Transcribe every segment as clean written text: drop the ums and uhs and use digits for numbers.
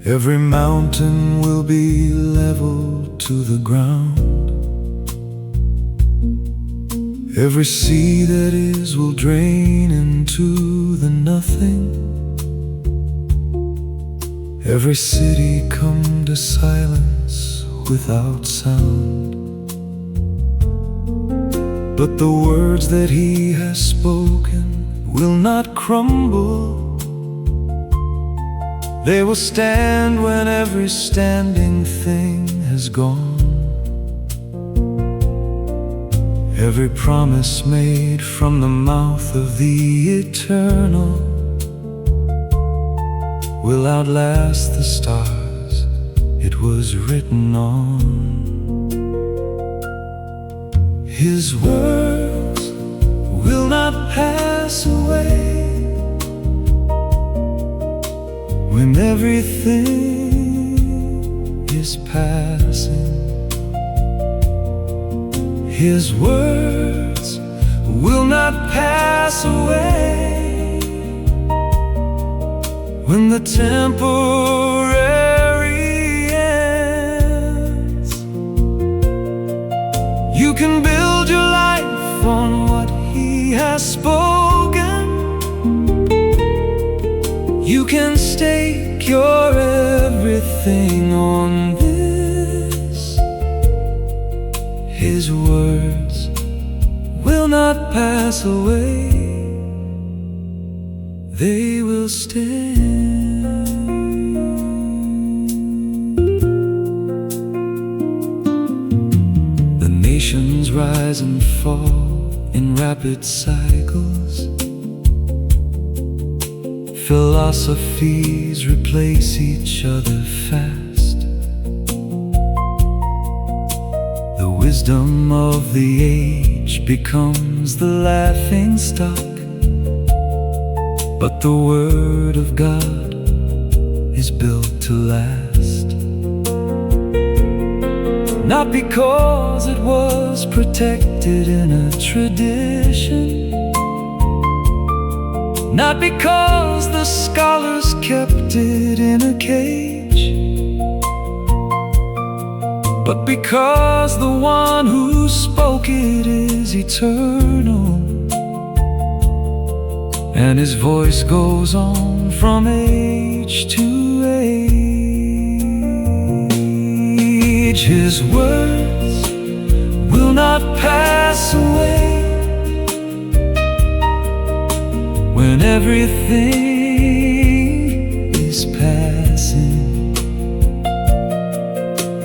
Every mountain will be leveled to the ground. Every sea that is will drain into the nothing. Every city come to silence without sound. But the words that he has spoken will not crumble. They will stand when every standing thing has gone. Every promise made from the mouth of the eternal will outlast the stars it was written on. His words will not pass away. When everything is passing, His words will not pass away. When the temporary ends, you can build your life on what He has spoken. You can stake your everything on this. His words will not pass away. They will stand. The nations rise and fall in rapid cycles. Philosophies replace each other fast. The wisdom of the age becomes the laughing stock. But the Word of God is built to last. Not because it was protected in a tradition, not because the scholars kept it in a cage, but because the one who spoke it is eternal, and His voice goes on from age to age. His words will not pass away. When everything is passing,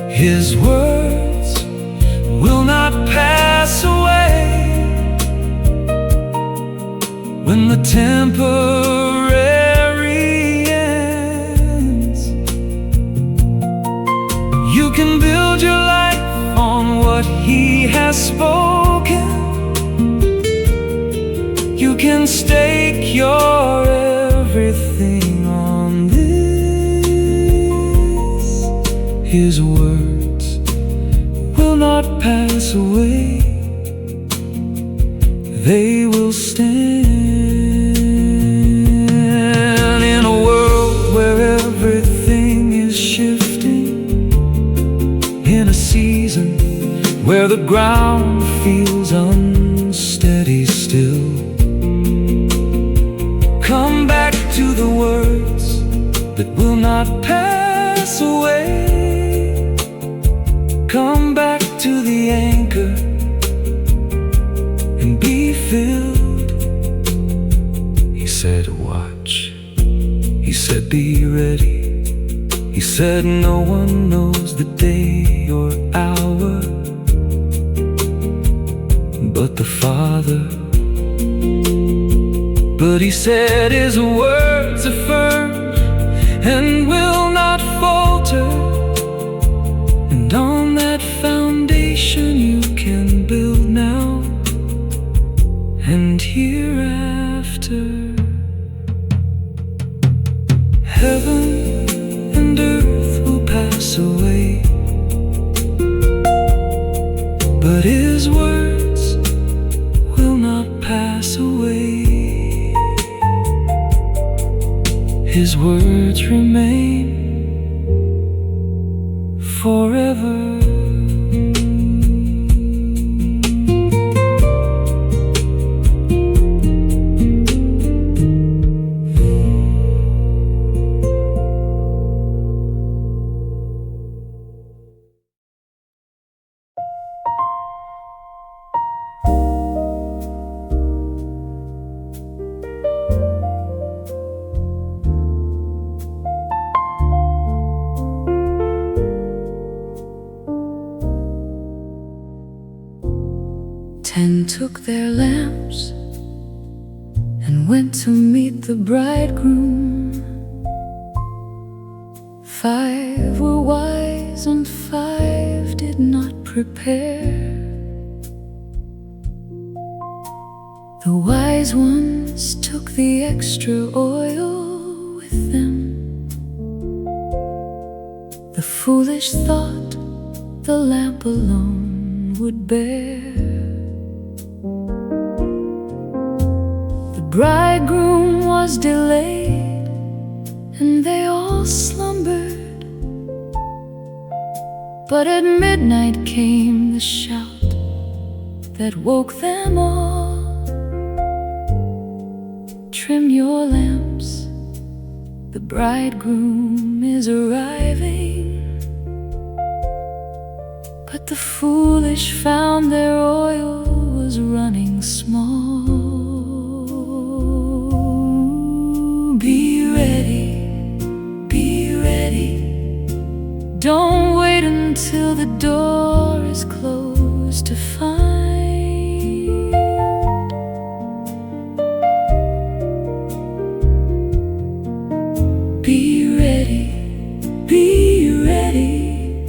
His words will not pass away. When the temporary ends, you can build your life on what He has spoken. You can stake your everything on this. His words will not pass away. They will stand. In a world where everything is shifting, in a season where the ground feels unsteady still, come back to the words that will not pass away. Come back to the anchor and be filled. He said, watch. He said, be ready. He said, no one knows the day or hour but the Father. But He said His words are firm and will not falter, and on that foundation you can build now and hereafter. Heaven and earth will pass away, but His words will not pass away. His words remain forever. 10 took their lamps and went to meet the bridegroom. 5 were wise and 5 did not prepare. The wise ones took the extra oil with them. The foolish thought the lamp alone would bear. The bridegroom was delayed and they all slumbered, but at midnight came the shout that woke them all. Trim your lamps, the bridegroom is arriving. But the foolish found their oil was running small. Be ready, be ready. Don't wait until the door is closed to find. Be ready, be ready.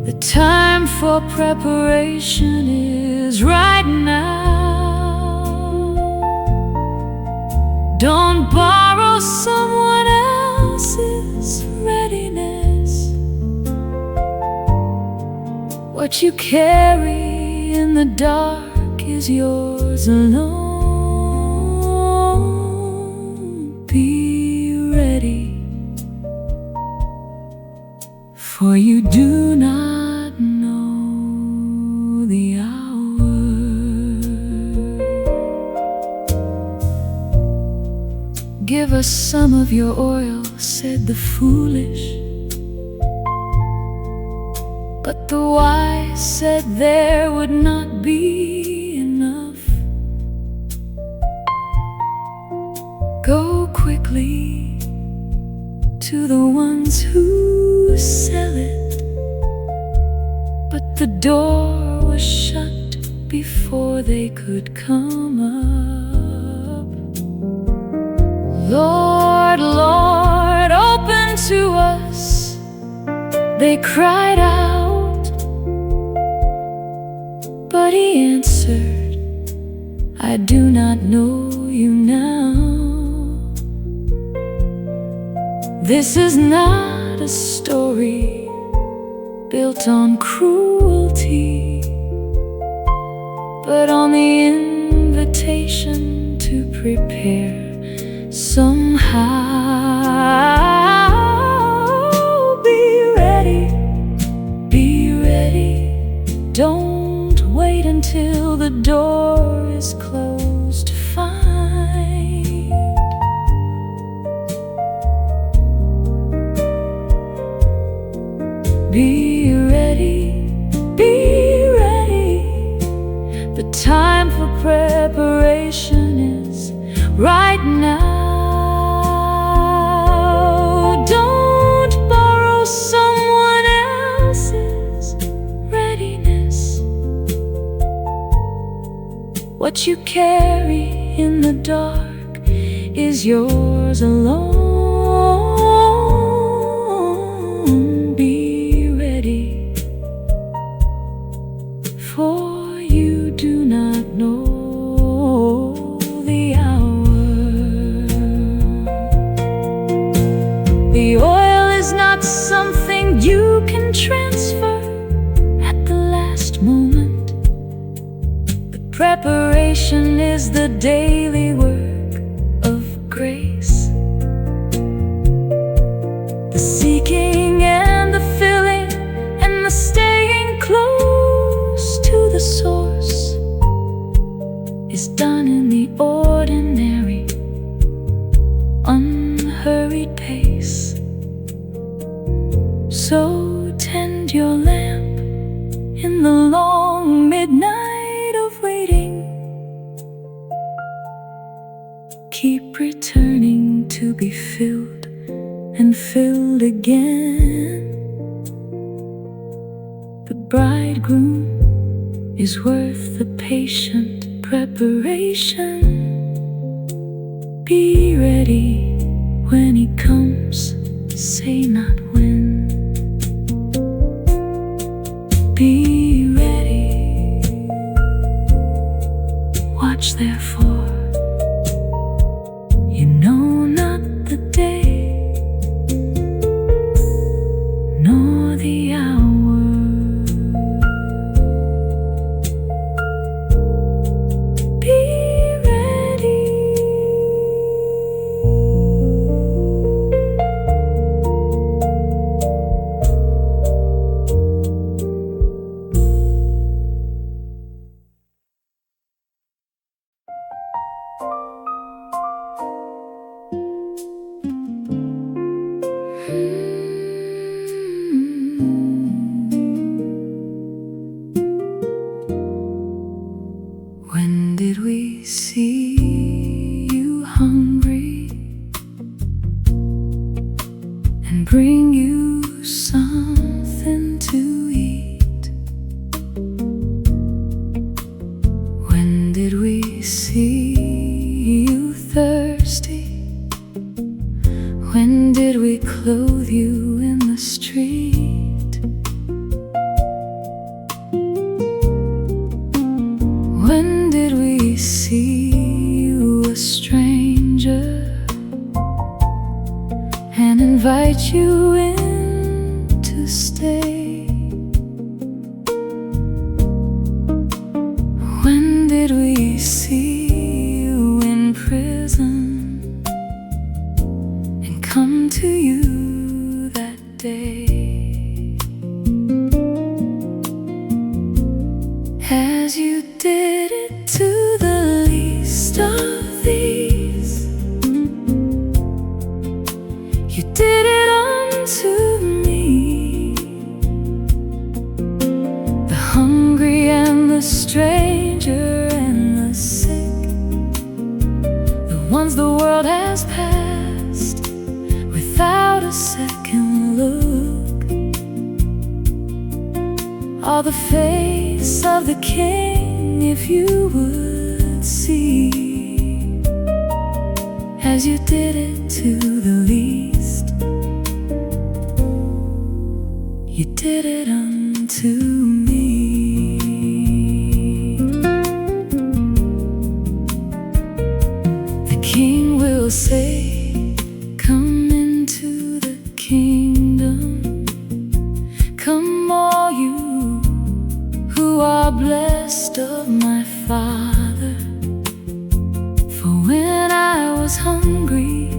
The time for preparation is right now. Don't borrow someone else's readiness. What you carry in the dark is yours alone. Be ready, for you do not know the hour. Give us some of your oil, said the foolish. But the wise said there would not be enough. Go quickly to the ones who sell it. But the door was shut before they could come up. Lord, Lord, open to us, they cried out. But he answered, I do not know you now. This is not a story built on cruelty, but on the invitation to prepare somehow. Be ready, be ready. Don't wait until the door is closed to find. Be ready, be ready. The time for preparation is right now. Don't borrow someone else's readiness. What you carry in the dark is yours alone. Be ready, for you do not know the hour. The oil is not something you can transfer at the last moment. The preparation is the daily work of grace. The seeking and the filling So tend your lamp in the long midnight of waiting. Keep returning to be filled and filled again. The bridegroom is worth the patient preparation. Be ready when he comes, say not when. Be ready, watch therefore. You know not the day, nor the hour. Be ready. When did we see you hungry and bring you something to eat? When did we see you thirsty? When did we clothe you in the street? When did we see you a stranger and invite you in to stay? When did we see you in prison and come to you that day? As you did it to the least of these, you did it unto me. The hungry and the stranger and the sick, the ones the world has passed without a second look, are the face of the King, if you would see. As you did it to the least, you did it unto me. The King will say, come into the kingdom. Come all you who are blessed of my Father. For when I was hungry,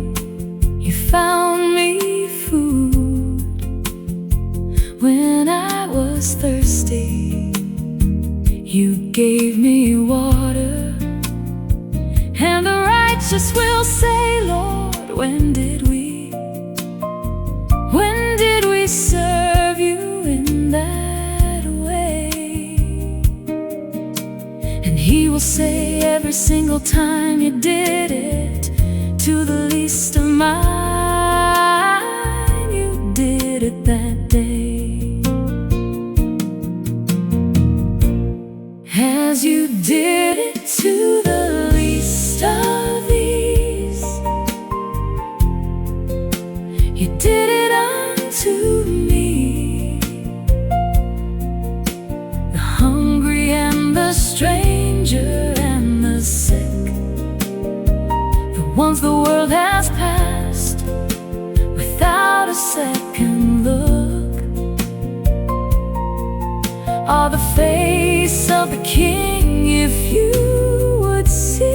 you found me food. When I was thirsty, you gave me water. And the righteous will say, Lord, when did we serve you in that way? And he will say, every single time you did it to the least of mine, you did it that day. As you did it to the least of these, you did it unto me. The hungry and the stranger and the sick, the ones the world has passed without a second look, are the face of the King, if you would see.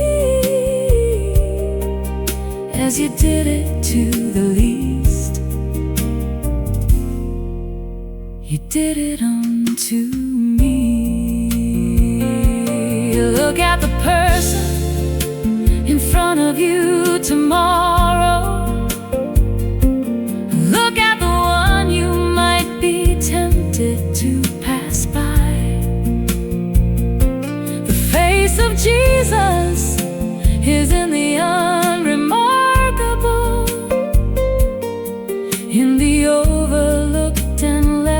As you did it to the least, you did it unto me. Look at the person in front of you tomorrow. Look at the one you might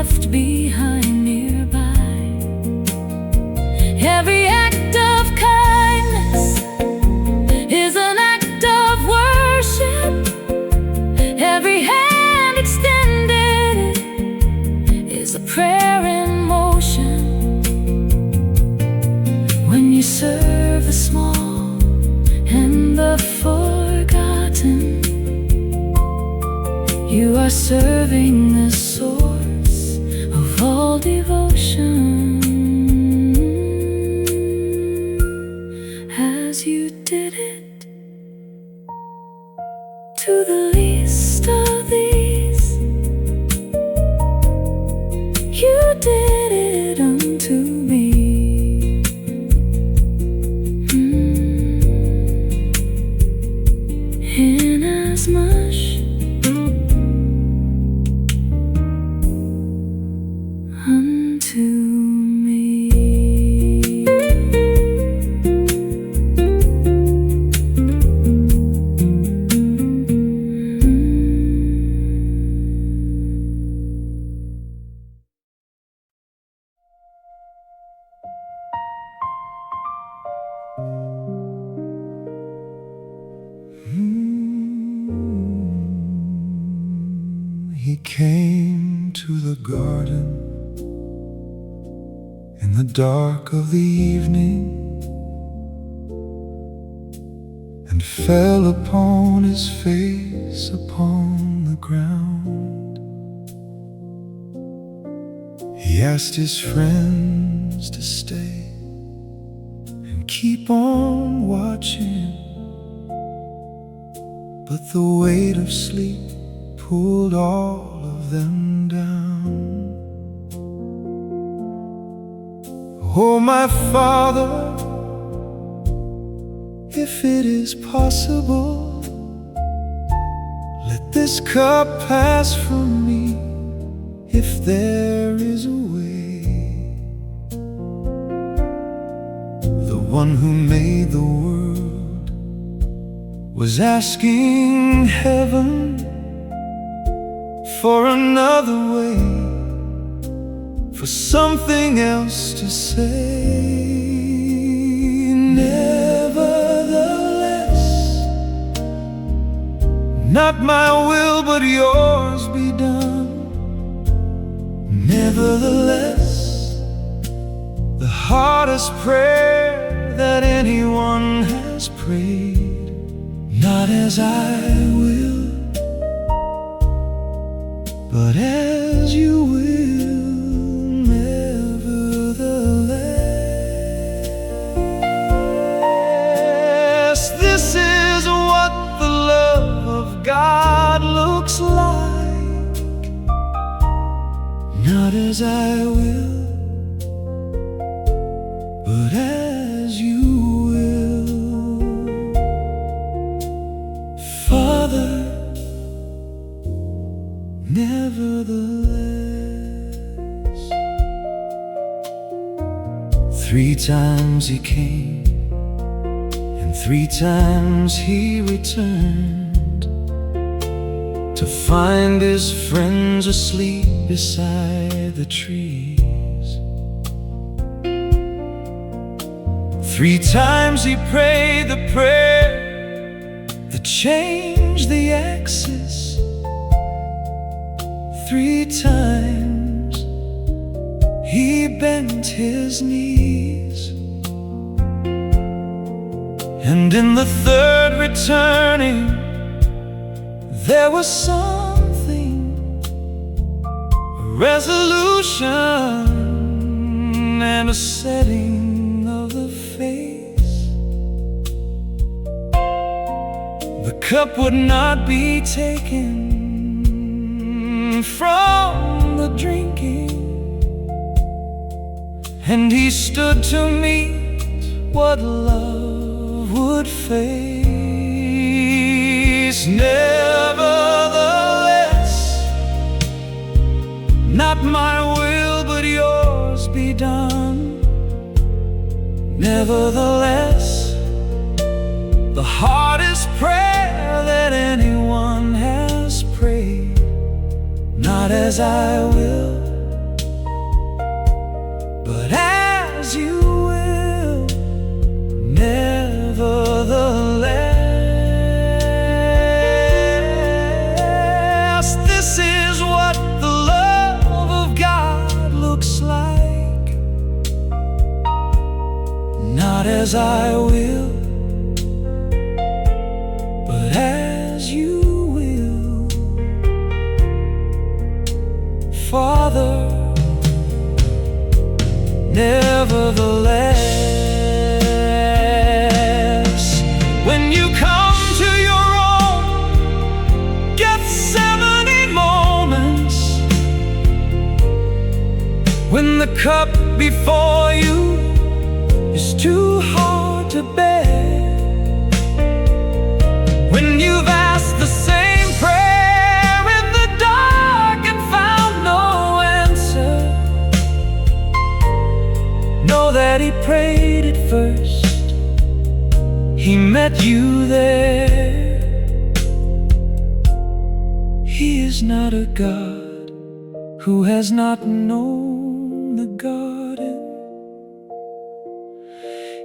left behind nearby. Every act of kindness is an act of worship. Every hand extended is a prayer in motion. When you serve the small and the forgotten, you are serving the source of all devotion. As you did it to the least of these, you did it unto me. Inasmuch unto me. He came to the garden in the dark of the evening, and fell upon his face upon the ground. He asked his friends to stay and keep on watching, but the weight of sleep pulled all of them down. Oh, my Father, if it is possible, let this cup pass from me, if there is a way. The one who made the world was asking heaven for another way, for something else to say. Nevertheless, not my will but yours be done. Nevertheless, the hardest prayer that anyone has prayed, not as I will, but as you will. Nevertheless, this is what the love of God looks like. Not as I will, but as you will. Father, nevertheless. 3 times he came, and 3 times he returned, to find his friends asleep beside the trees. 3 times he prayed the prayer that changed the axis. 3 times he bent his knees, and in the 3rd returning, there was something, a resolution and a setting of the face. The cup would not be taken from the drinking, and he stood to meet what love would face. Nevertheless, not my will but yours be done. Nevertheless, the hardest prayer that anyone has prayed, not as I will, but as you will. Nevertheless, this is what the love of God looks like. Not as I will, but as you will. Father, nevertheless, when you come to your own Gethsemane moments, when the cup before you is too hard to bear, when you've asked the same prayer in the dark and found no answer, know that He prayed it first. He met you there. He is not a God who has not known the garden.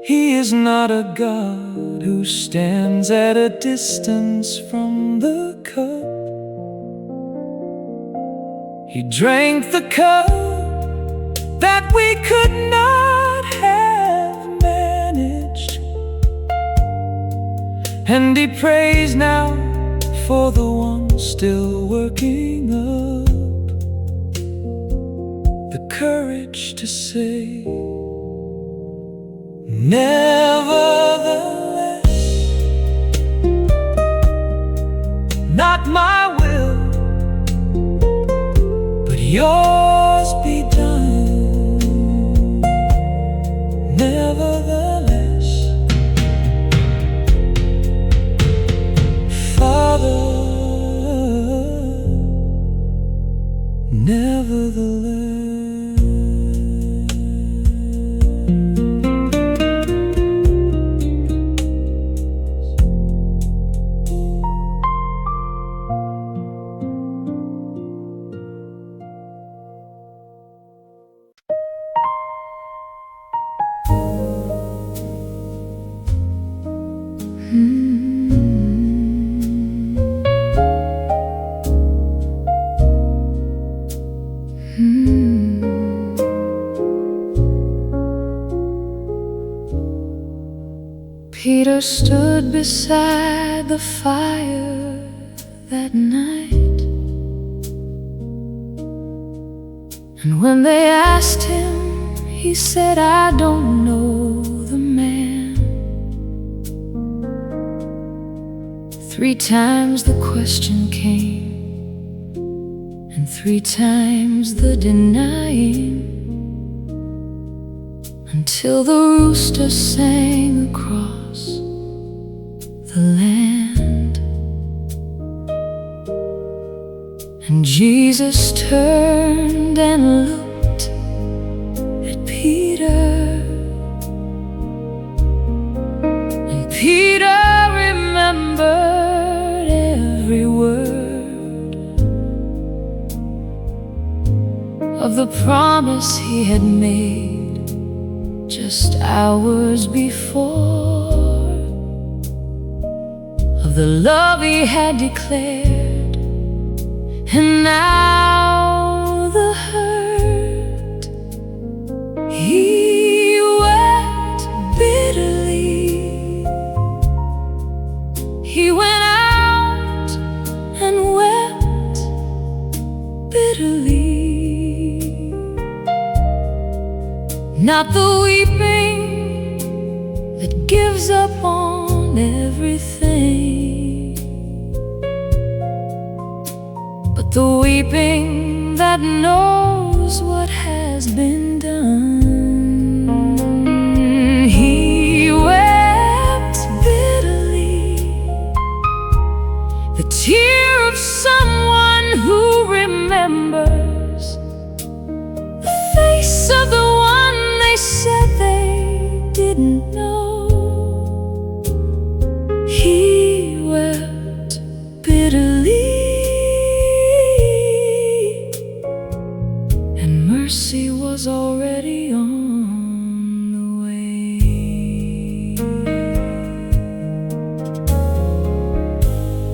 He is not a God who stands at a distance from the cup. He drank the cup that we could not have managed, and He prays now for the one still working up the courage to say, nevertheless, not my will, but yours be done. Nevertheless, Father, nevertheless. Peter stood beside the fire that night, and when they asked him, he said, I don't know the man. 3 times the question came, and 3 times the denying, until the rooster sang across the land. And Jesus turned and looked at Peter, and Peter remembered every word of the promise he had made just hours before, of the love he had declared, and now the hurt. He wept bitterly. He went out and wept bitterly. Not the weeping that gives up on everything, but the weeping that knows what has been done. He wept bitterly, the tear of someone who remembers the face of the one they said they didn't know. He wept bitterly, and mercy mercy was already on the way.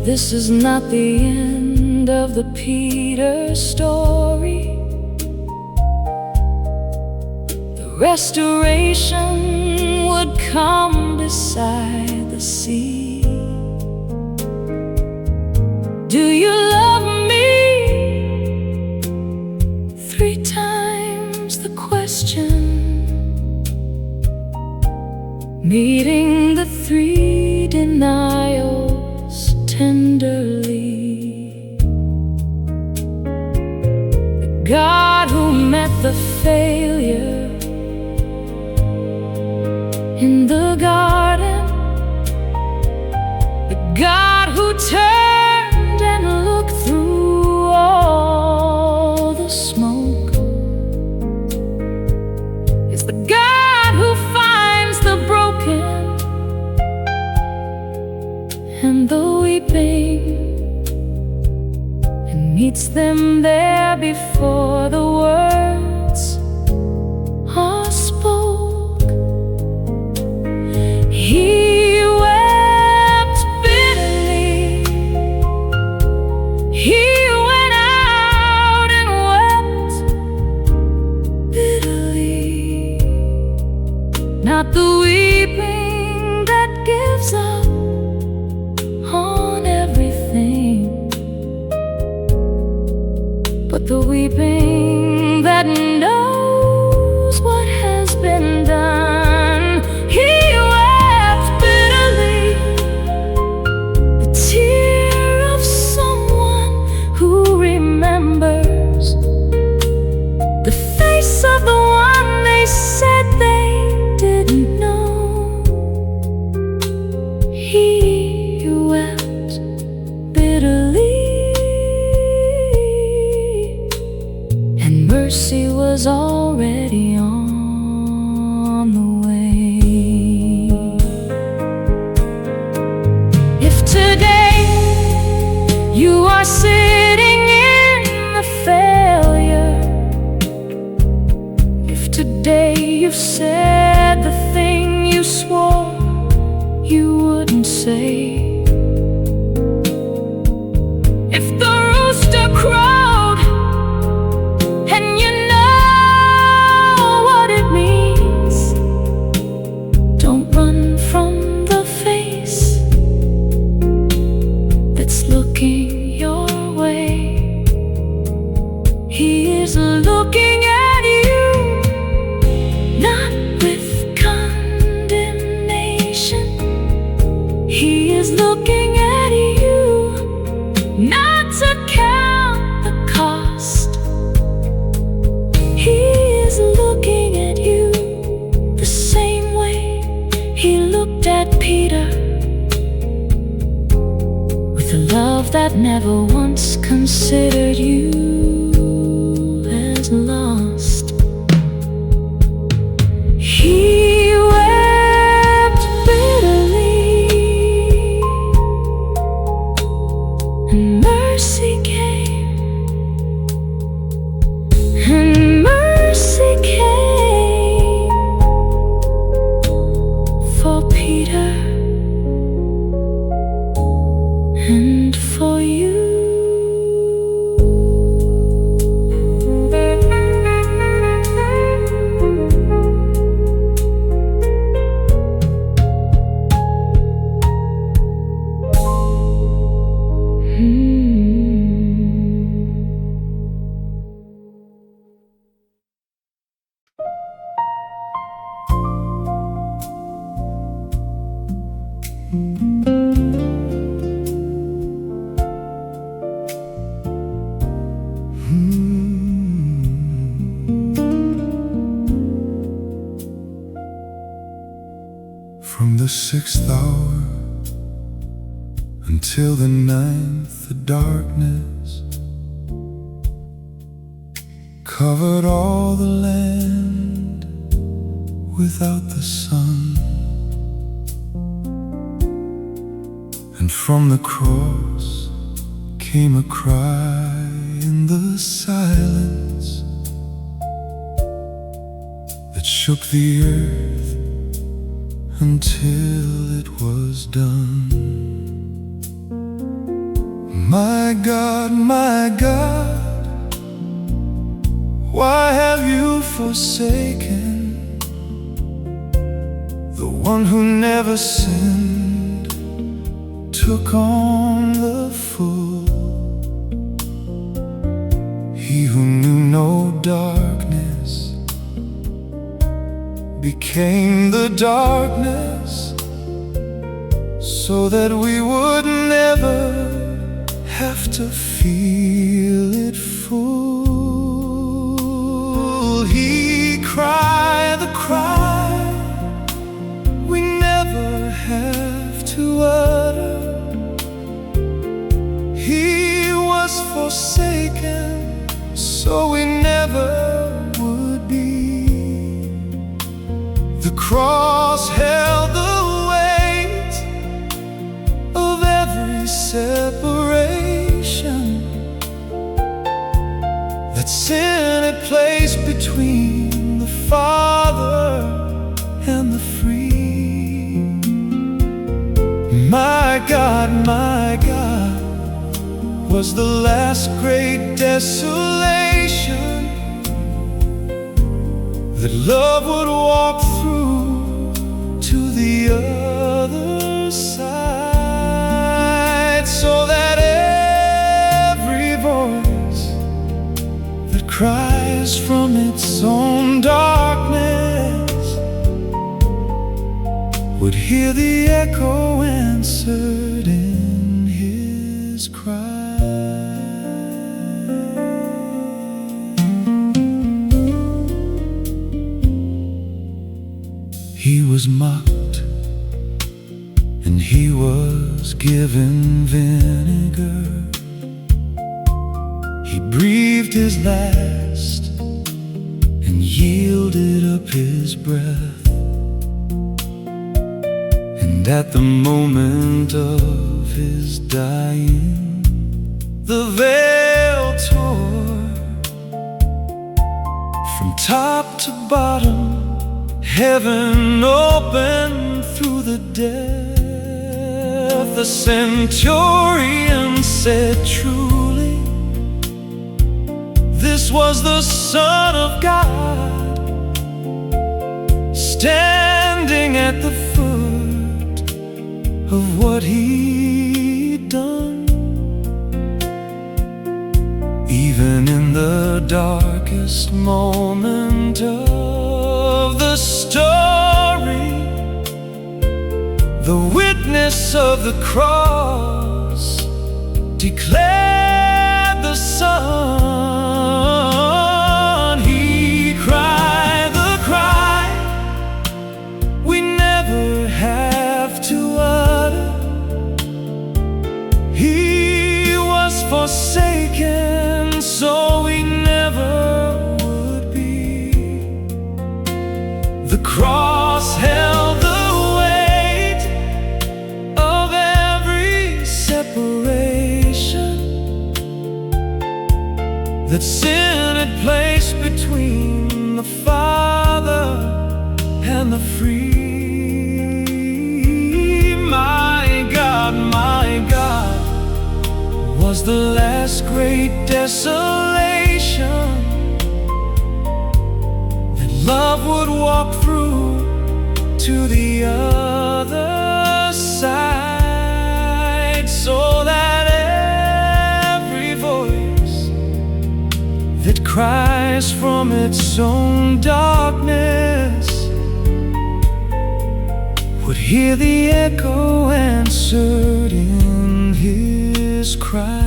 This is not the end of the Peter story. The restoration would come beside the sea. Do you love me? 3 times the question, meeting the 3 denials tenderly. The God who met the failure in the garden, the God who turned and looked through all the smoke, it's the God who finds the broken and the weeping and meets them there before the words are spoke. He wept bitterly. He went out and wept bitterly. Not the weeping that gives up on everything, but the weeping that knows what has been done. He wept bitterly, the tear of someone who remembers the face of the one they said they didn't know. He wept bitterly, and mercy was already on the way. If today you are sitting in the failure, if today you've said the thing you swore you wouldn't say, if the rooster crowed and you know what it means, don't run from the face that's looking your way. He is looking at you, not with condemnation. He is looking at you, not to count the cost. He is looking at you the same way he looked at Peter, with a love that never once considered you as lost. He wept bitterly, and mercy came, and mercy came for Peter and for you. From the 6th hour until the 9th, the darkness covered all the land without the sun. And from the cross came a cry in the silence, shook the earth until it was done. My God, why have you forsaken the one who never sinned, took on the full? He who knew no darkness became the darkness, so that we would never have to feel it full. He cried the cry we never have to utter. He was forsaken so we never would be. The cross held the weight of every separation that sin had placed between the Father and the free. My God, was the last great desolation that love would walk through to the other side, so that every voice that cries from its own darkness would hear the echo answered in his cry. He was mocked and he was given vinegar. He breathed his last and yielded up his breath. And at the moment of his dying, the veil tore from top to bottom. Heaven opened through the death. The centurion said, truly, this was the Son of God, standing at the foot of what he'd done. Even in the darkest moment of the story, the witness of the cross declared the Son. He cried the cry we never have to utter. He was forsaken so we never would be. The cross held the weight of every separation that sin had placed between the Father and the free. My God, was the last great desolation that love would walk through to the other side, so that every voice that cries from its own darkness would hear the echo answered in his cry.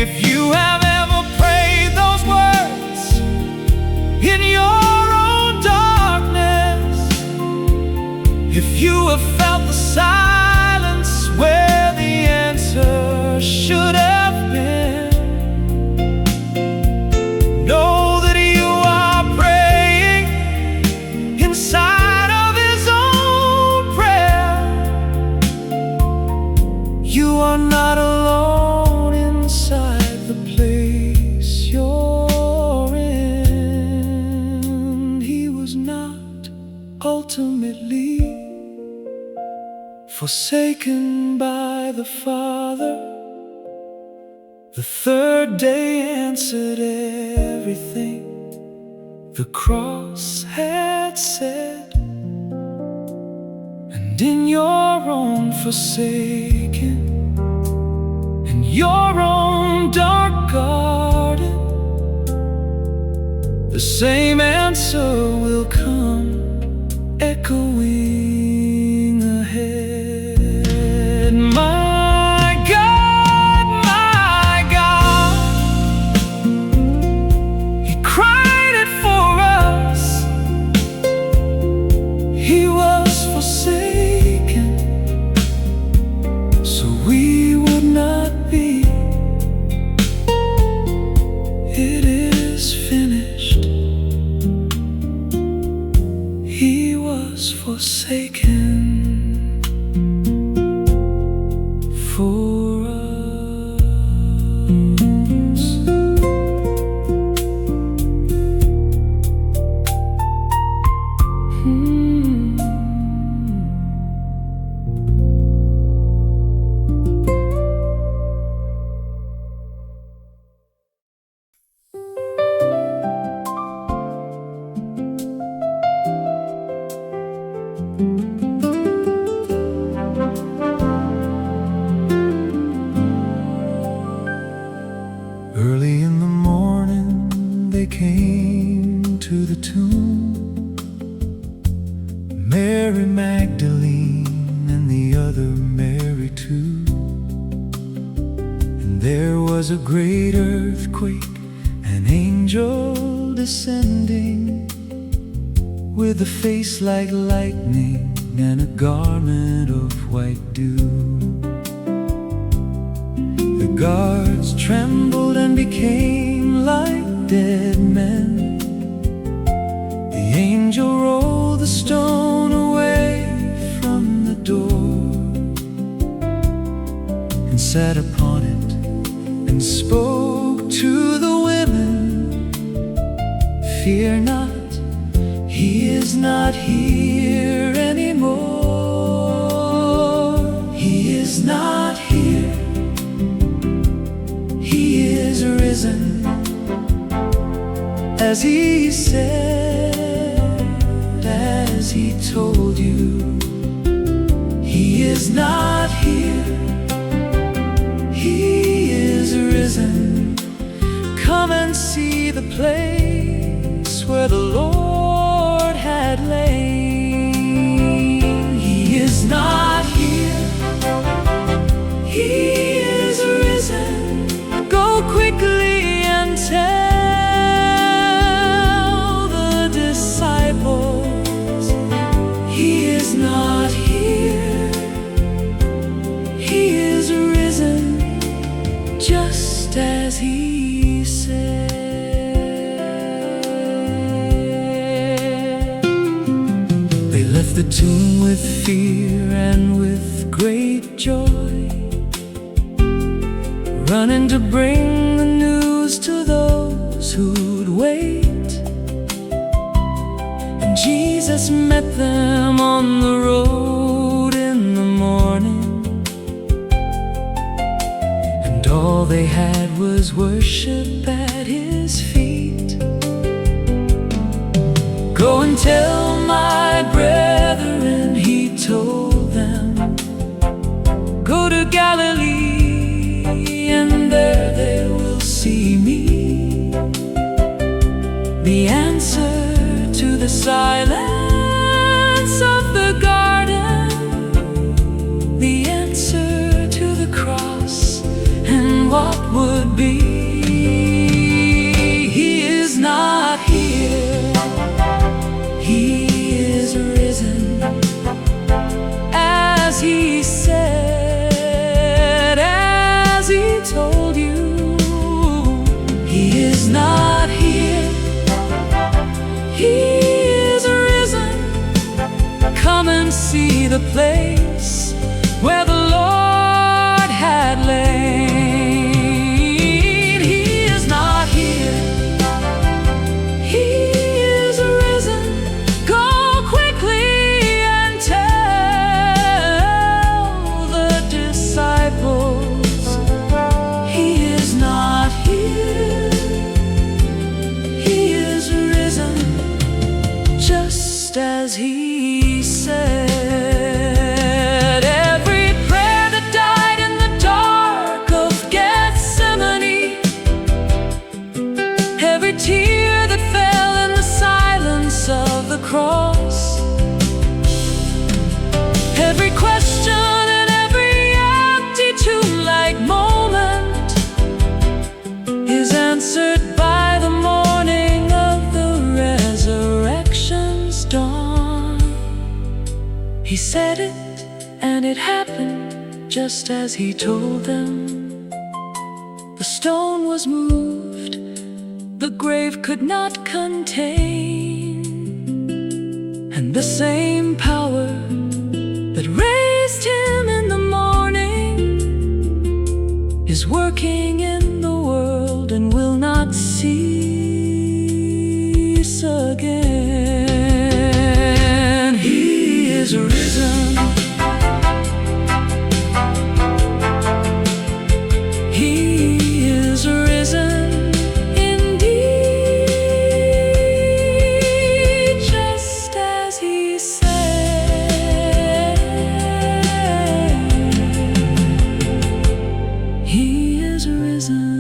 If you have ever prayed those words in your own darkness, if you have felt the silence where the answer should have been, know that you are praying inside of his own prayer. forsaken by the Father. The third day answered everything the cross had said. And in your own forsaken, in your own dark garden, the same answer will come echoing ahead. My God, He cried it for us. He was forsaken so we would not be. It is finished. He was forsaken for us. Early in the morning they came to the tomb, Mary Magdalene and the other Mary too. And there was a great earthquake, an angel descending, with a face like lightning and a garment of white dew. The guards trembled and became like dead men. The angel rolled the stone away from the door and sat upon it and spoke to the women, "Fear not, He is not here anymore. He is not here. He is risen, as He said, as He told you. He is not here. He is risen. Come and see the place where the Lord had lain. He is not here. He is risen. Go quickly and tell the disciples, He is not here. He is risen, just as He said. They left the tomb with fear and with great joy, running to bring the news to those who'd wait. And Jesus met them on the road in the morning, and all they had was worship at His feet. Go and tell my brethren, He told them, go to Galilee, and there they will see me. The answer to the silence of the garden, the answer to the cross and what would be. He is not here. He is risen, as He said, as He told you. He is not here. He is risen. Come and see the place where the Lord had lain. He is not here. He is risen. Go quickly and tell said it, and it happened just as he told them. The stone was moved, the grave could not contain, and the same power that raised him in the morning is working in the world and will not cease again. He is risen. He is risen indeed, just as he said. He is risen.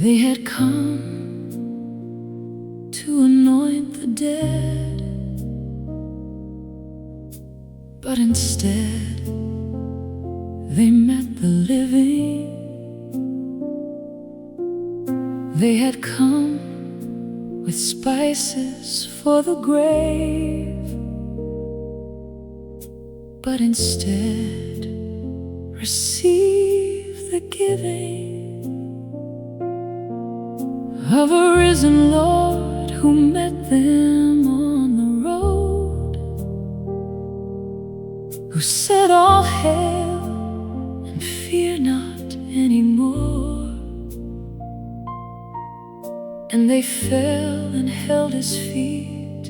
They had come to anoint the dead, but instead they met the living. They had come with spices for the grave, but instead received the giving of a risen Lord who met them on the road, who said, "All hail and fear not anymore." And they fell and held his feet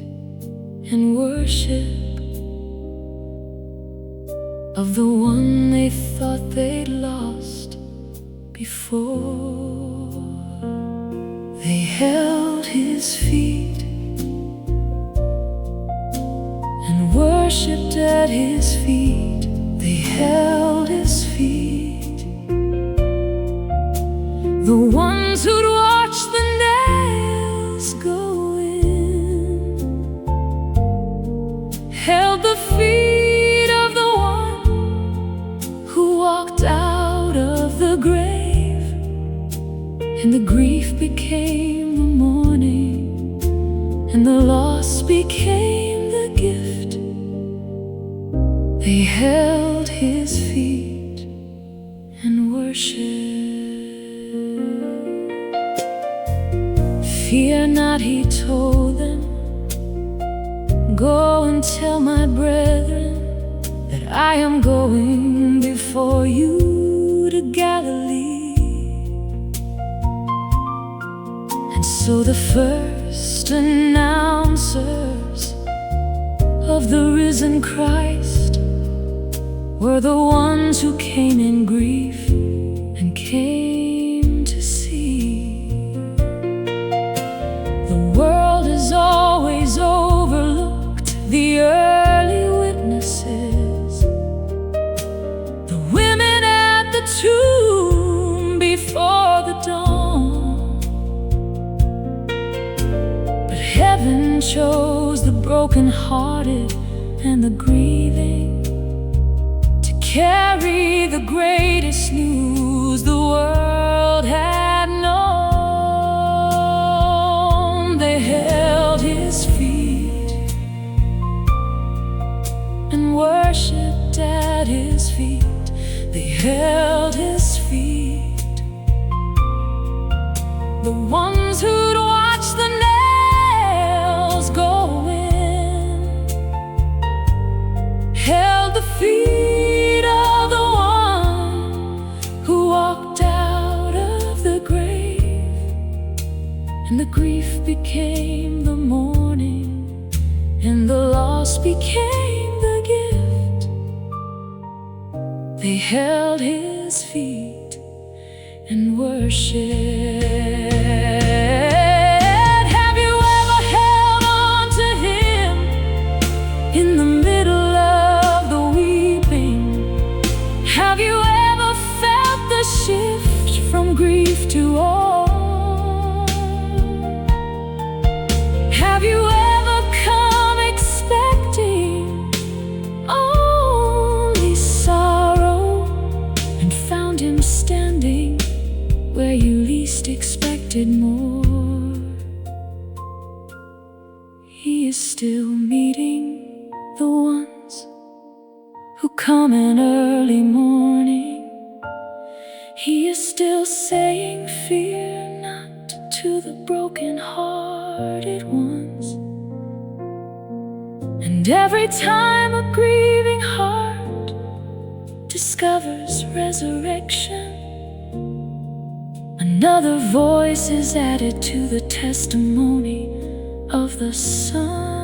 in worship of the one they thought they'd lost before. They held his feet and worshipped at his feet. They held his feet. The ones who'd watch the nails go in held the feet of the one who walked out of the grave, and the grief became the mourning, and the loss became the gift. They held his feet and worshiped. Fear not, he told them, go and tell my brethren that I am going before you to Galilee. So the first announcers of the risen Christ were the ones who came in grief and came to see. The world has always overlooked the early witnesses, the women at the tomb before the dawn. Heaven chose the broken-hearted and the grieving to carry the greatest news the world had known. They held his feet and worshipped at his feet. They held his feet. The ones who'd watch the go in held the feet of the one who walked out of the grave, and the grief became the mourning, and the loss became the gift. They held his feet and worshiped. Have you ever held Have you ever felt the shift from grief to awe? Have you ever come expecting only sorrow and found him standing where you least expected more? He is still meeting the ones who come in early morning. He is still saying, fear not, to the broken-hearted ones. And every time a grieving heart discovers resurrection, another voice is added to the testimony of the Son.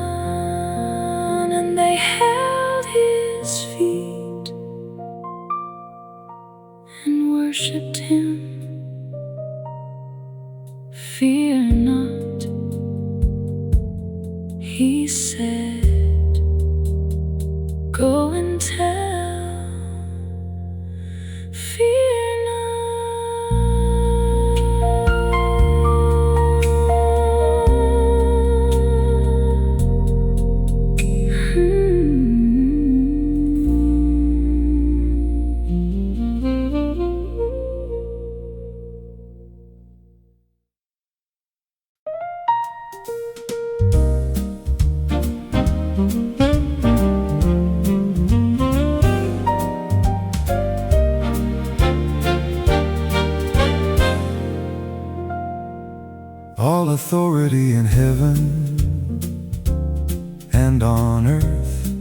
And they held his feet and worshipped him. Fear not, he said, go and tell. Fear All authority in heaven and on earth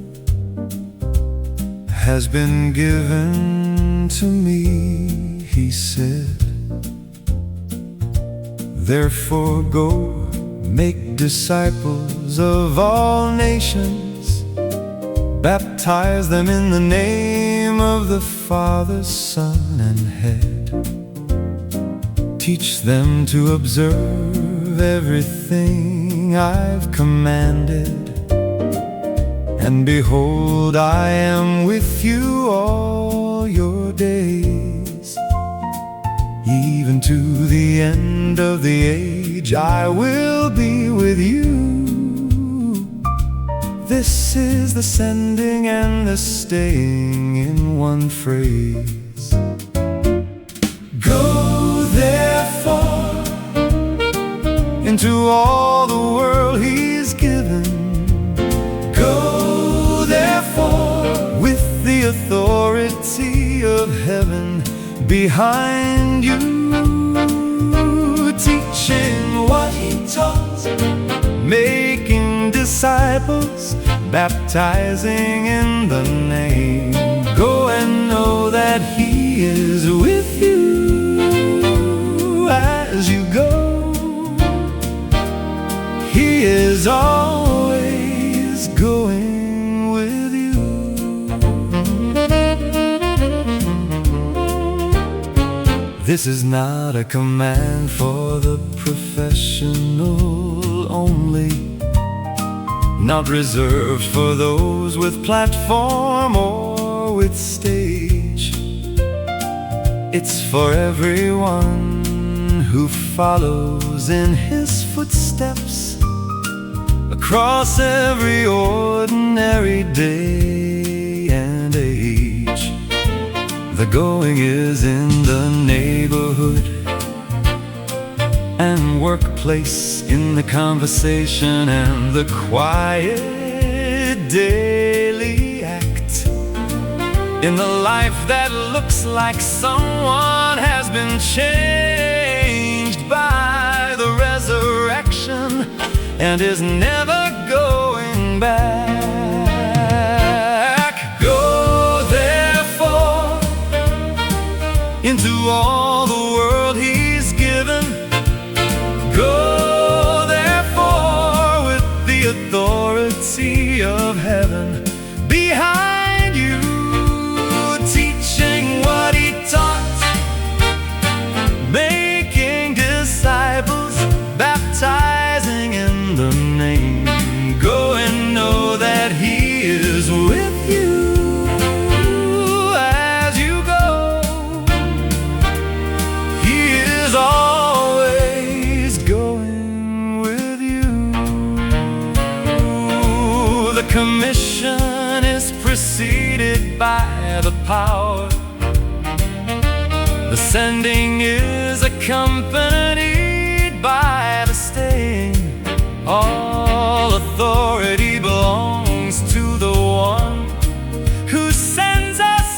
has been given to me, he said. Therefore go, make disciples of all nations, baptize them in the name of the Father, Son, and Head. Teach them to observe everything I've commanded, and behold, I am with you all your days, even to the end of the age. I will be with you. This is the sending and the staying in one phrase. Go therefore into all the world he's given. Go therefore with the authority of heaven behind you, teaching what he taught, making disciples, baptizing in the name. Go and know that he is with you as you go. He is always going with you. This is not a command for the professional only, not reserved for those with platform or with stage. It's for everyone who follows in his footsteps across every ordinary day and age. The going is in the neighborhood and workplace, in the conversation and the quiet daily act, in the life that looks like someone has been changed by the resurrection and is never going back. Go therefore into all the world he's given. Go therefore with the authority of heaven behind you, teaching what he taught, making disciples, baptizing in the name. Go and know that he is with you as you power. The sending is accompanied by the staying. All authority belongs to the one who sends us,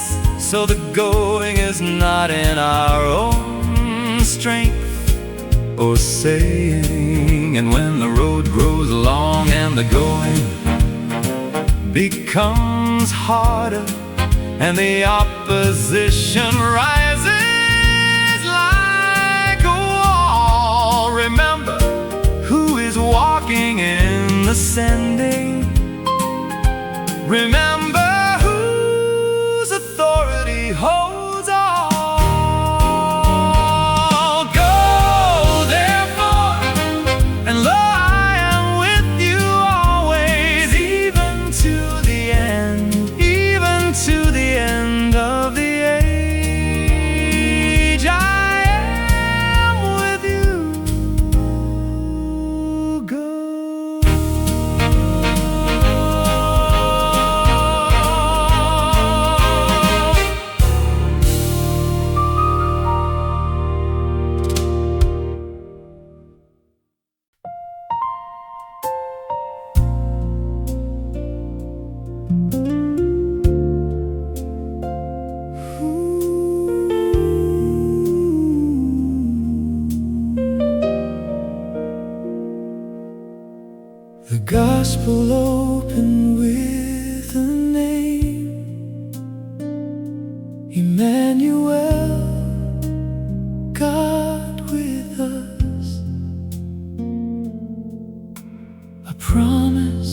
so the going is not in our own strength or saying. And when the road grows long and the going becomes harder and the opposition rises like a wall, remember who is walking in the sending. Remember whose authority holds all. Go therefore, and lo, I am with you always, even to the end, even to the end of the age. I am with you. Go. The gospel opened with a name, Emmanuel, God with us. A promise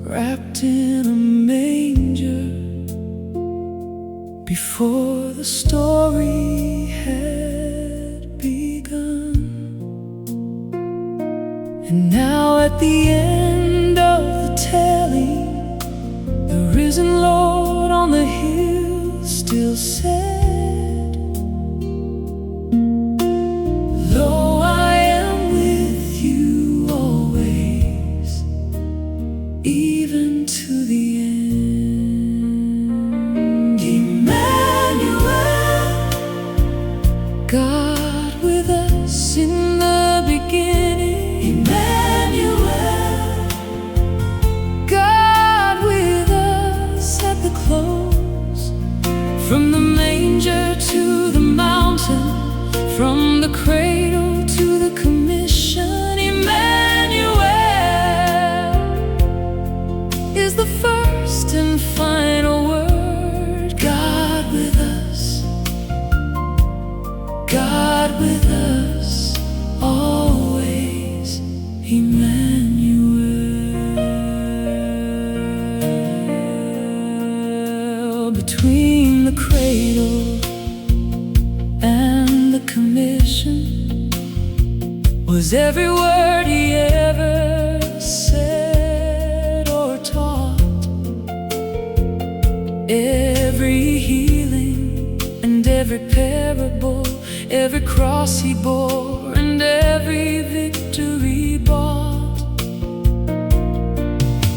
wrapped in a manger before the story had begun. And now at the end of the telling, the risen Lord on the hill still said, lo, I am with you always, even to the end. Emmanuel, God with us in the beginning. Emmanuel, God with us at the close. From the manger to the mountain, from the cradle to the commission, Emmanuel is the first and final word. God with us, God with us always, Emmanuel. Between the cradle and the commission was every word he ever said or taught, every healing and every parable, every cross he bore and every victory bought.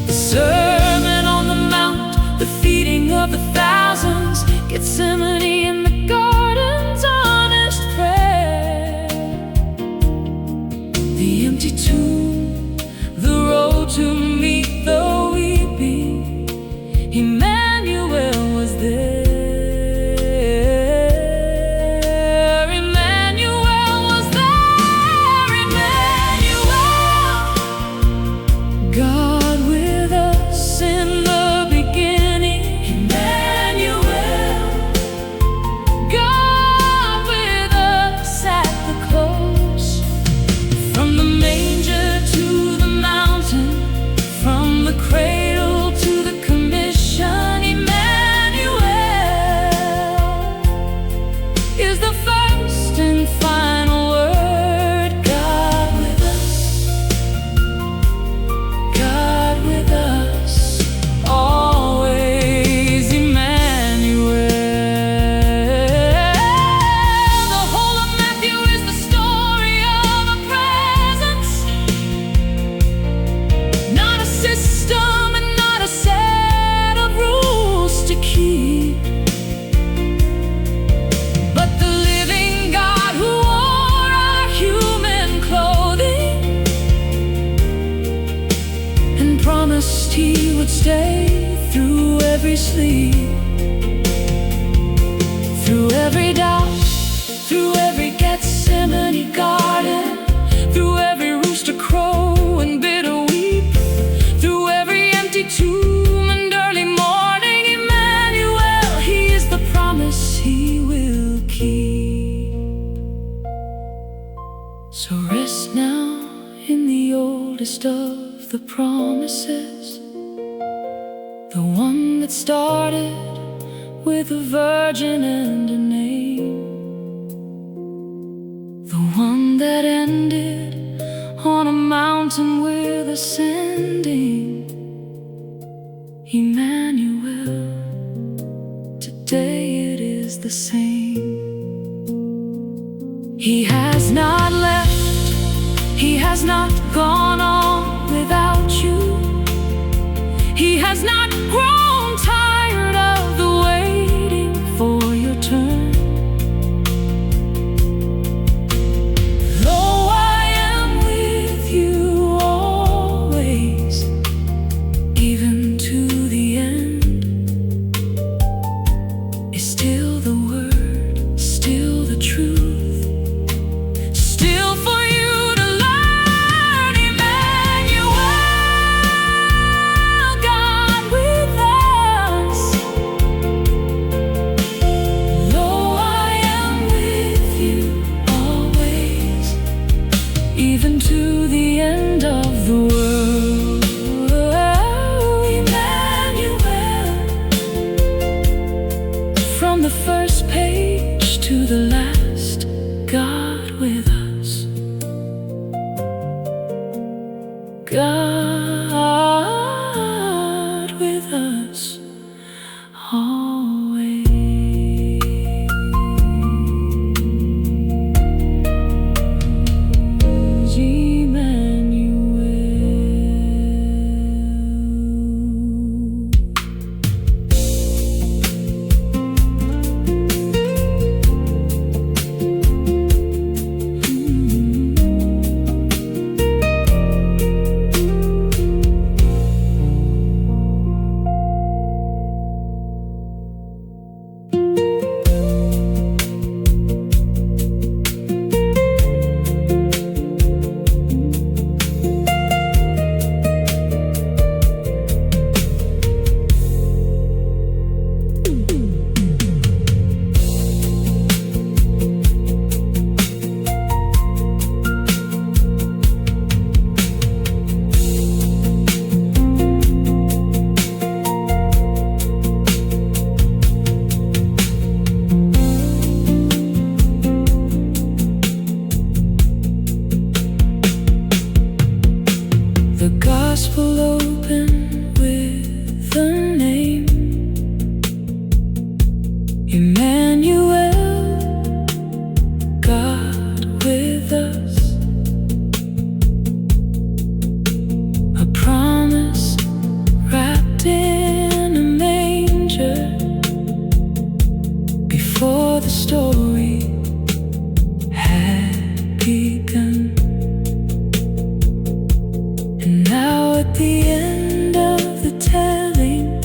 The Sermon on the Mount, the feeding of the thousands, Gethsemane and the garden's honest prayer, the empty tomb, the road to meet the weeping, Emmanuel was there. God with us in the beginning, Emmanuel, of the promises, the one that started with a virgin and a name, the one that ended on a mountain with ascending. Emmanuel, today it is the same. He has not left, He has not gone on without you. He has not grown tired of the waiting for your turn. Lo, I am with you always, even to the end. Is still the word, still the truth, still for you to learn. Emmanuel, God with us. Lo, I am with you always, even to the end of the world. Emmanuel, from the first page to the last, God with us. God with us always. Emmanuel. The gospel open with the name Emmanuel, God with us. A promise wrapped in a manger before the story had begun. And now at the end of the telling,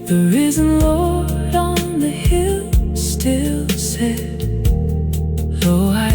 the risen Lord on the hill still said, Lo, I